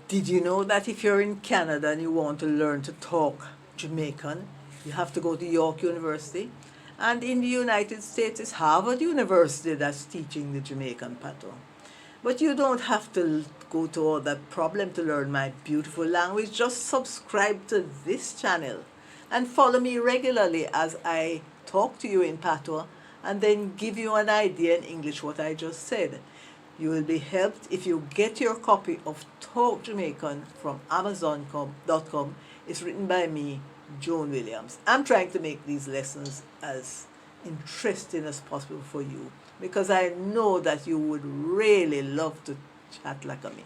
Did you know that if you're in Canada and you want to learn to talk Jamaican, you have to go to York University? And in the United States, it's Harvard University that's teaching the Jamaican patois. But you don't have to go to all that problem to learn my beautiful language. Just subscribe to this channel and follow me regularly as I talk to you in patois and then give you an idea in English what I just said. You will be helped if you get your copy of Talk Jamaican from Amazon.com. It's written by me, Joan Williams. I'm trying to make these lessons as interesting as possible for you because I know that you would really love to chat like me.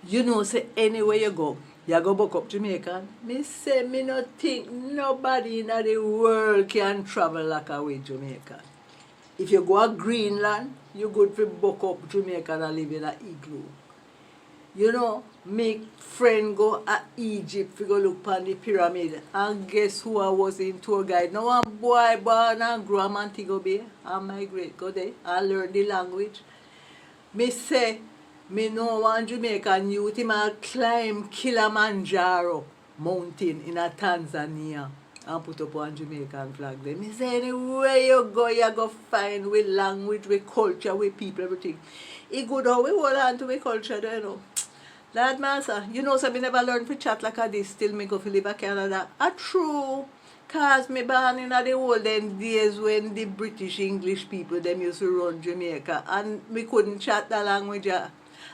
You know, say anywhere you go back up Jamaican. Me say me not think nobody in the world can travel like a way Jamaican. If you go to Greenland, you good for buck up Jamaican and live in an igloo. You know, make friend go to Egypt to go look on the pyramid. And guess who I was in tour guide? Now one boy born and grow in Montego Bay and migrate go there and learn the language. Me say, me know one Jamaican youth, he might climb Kilimanjaro mountain in Tanzania and put up one Jamaican flag there. Me say, anywhere you go find with language, with culture, with people, everything. It good how we hold on to we culture there, you know. Lord Master, you know, so me never learn to chat like this, still me go to live in Canada. True. Cause me born in the olden days when the British English people them used to run Jamaica and we couldn't chat the language.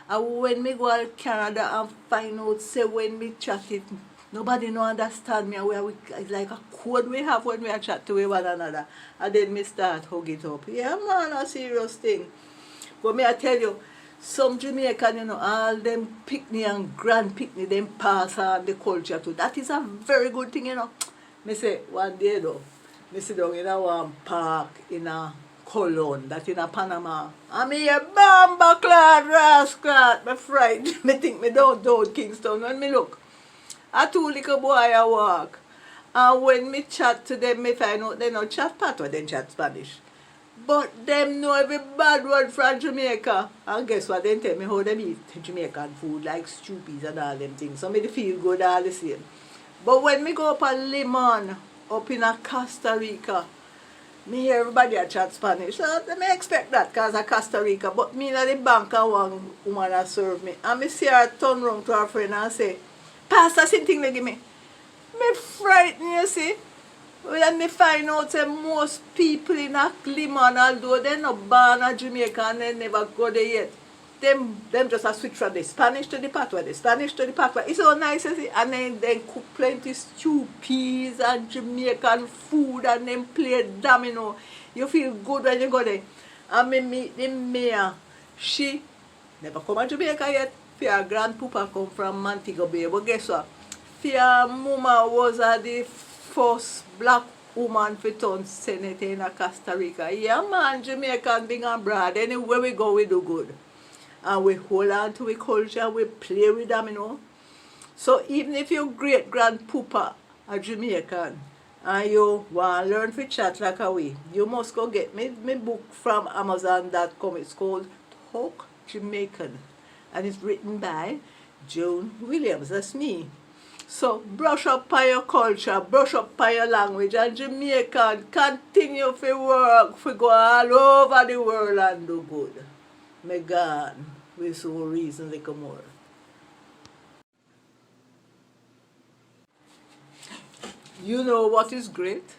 And when me go to Canada and find out say when me chat it, nobody no understand me. It's like a code we have when we chat to one another. And then me start hug it up. Yeah man, a serious thing. But me I tell you, some Jamaican, you know, all them picnic and grand picnic, them pass on the culture too. That is a very good thing, you know. Me say one day though, me sit down in a one park in a Cologne, that in a Panama. And me a bamba clad rascal, me frightened. Me think me down Kingston. When me look, a two little boy I walk. And when me chat to them, me find out they don't chat patois, they chat Spanish. But them know every bad word from Jamaica. And guess what? They tell me how them eat Jamaican food, like stew peas and all them things. So me feel good all the same. But when me go up a Limon, up in a Costa Rica, me hear everybody a chat Spanish. So me expect that because of Costa Rica. But me in the bank and one woman a serve me. And me see her turn round to her friend and say, Pastor, something they give me. Me frightened, you see. When me find out that most people in a Limon, although they're not born in Jamaica and they never go there yet, them just a switch from the Spanish to the patois, the Spanish to the patois. It's so nice, you see. And then they cook plenty stew peas and Jamaican food and then play domino. You feel good when you go there. And me meet the mayor. She never come to Jamaica yet. Her grandpapa come from Montego Bay. But guess what? Her mama was the first black woman to turn senator in Costa Rica. Yeah man, Jamaican big and broad. Anywhere we go, we do good. And we hold on to our culture, we play with them, you know. So even if your great grandpapa are Jamaican and you want to learn to chat like a way, you must go get me book from Amazon.com. It's called Talk Jamaican. And it's written by Joan Williams. That's me. So brush up on your culture, brush up on your language, and Jamaican continue to work, to go all over the world and do good. May God, we so reason like more. You know what is great?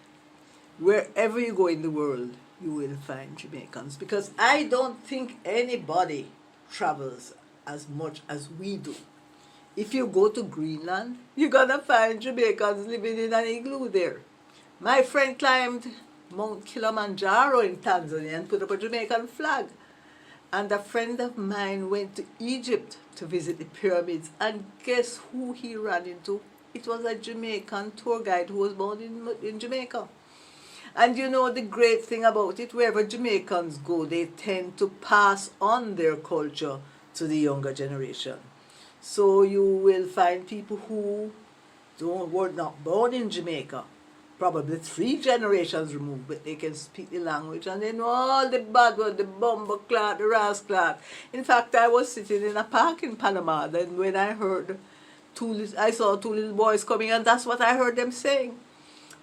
Wherever you go in the world, you will find Jamaicans. Because I don't think anybody travels as much as we do. If you go to Greenland, you're going to find Jamaicans living in an igloo there. My friend climbed Mount Kilimanjaro in Tanzania and put up a Jamaican flag. And a friend of mine went to Egypt to visit the pyramids. And guess who he ran into? It was a Jamaican tour guide who was born in Jamaica. And you know the great thing about it, wherever Jamaicans go, they tend to pass on their culture to the younger generation. So you will find people who were not born in Jamaica, probably 3 generations removed, but they can speak the language and they know all the bad words, the bumbleclad, the rasclad. In fact, I was sitting in a park in Panama, then when I heard I saw 2 little boys coming, and that's what I heard them saying.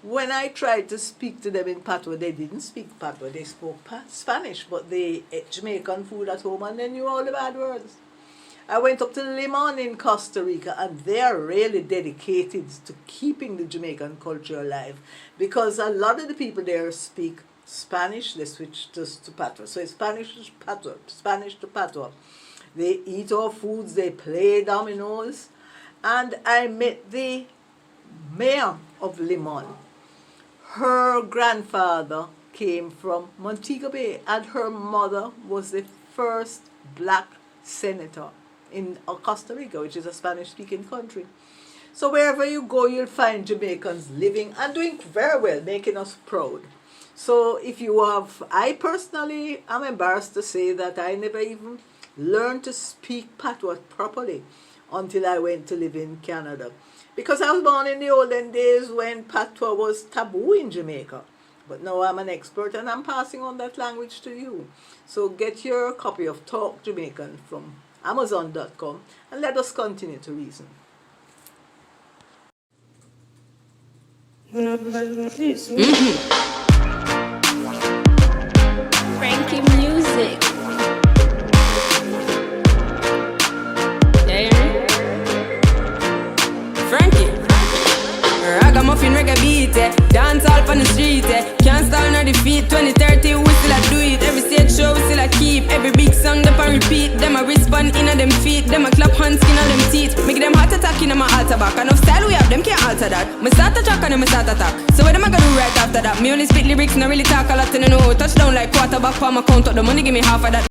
When I tried to speak to them in Patois, they didn't speak Patois, they spoke Spanish, but they ate Jamaican food at home and they knew all the bad words. I went up to Limon in Costa Rica, and they are really dedicated to keeping the Jamaican culture alive, because a lot of the people there speak Spanish. They switch to Patois. So it's Spanish to Patois, Spanish to Patois. They eat our foods, they play dominoes. And I met the mayor of Limon. Her grandfather came from Montego Bay, and her mother was the first black senator in Costa Rica, which is a Spanish-speaking country. So wherever you go, you'll find Jamaicans living and doing very well, making us proud. So if you have, I personally am embarrassed to say that I never even learned to speak Patois properly until I went to live in Canada. Because I was born in the olden days when Patois was taboo in Jamaica. But now I'm an expert and I'm passing on that language to you. So get your copy of Talk Jamaican from Amazon.com and let us continue to reason. Frankie music. Frankie. Ragamuffin reggae beat, dance all on the street, can't stall nor defeat. 2030 we still a do it. Every stage show we still a keep. Every big song them a repeat. Them a respond in a them feet. Them a clap hands skin on them teeth. Make them heart attack in my altar back. Enough style we have, them can't alter that. Me start a track and then me start attack. So what am I gonna do right after that? Me only spit lyrics, not really talk a lot and I know. Touchdown like quarterback for my count up. The money give me half of that.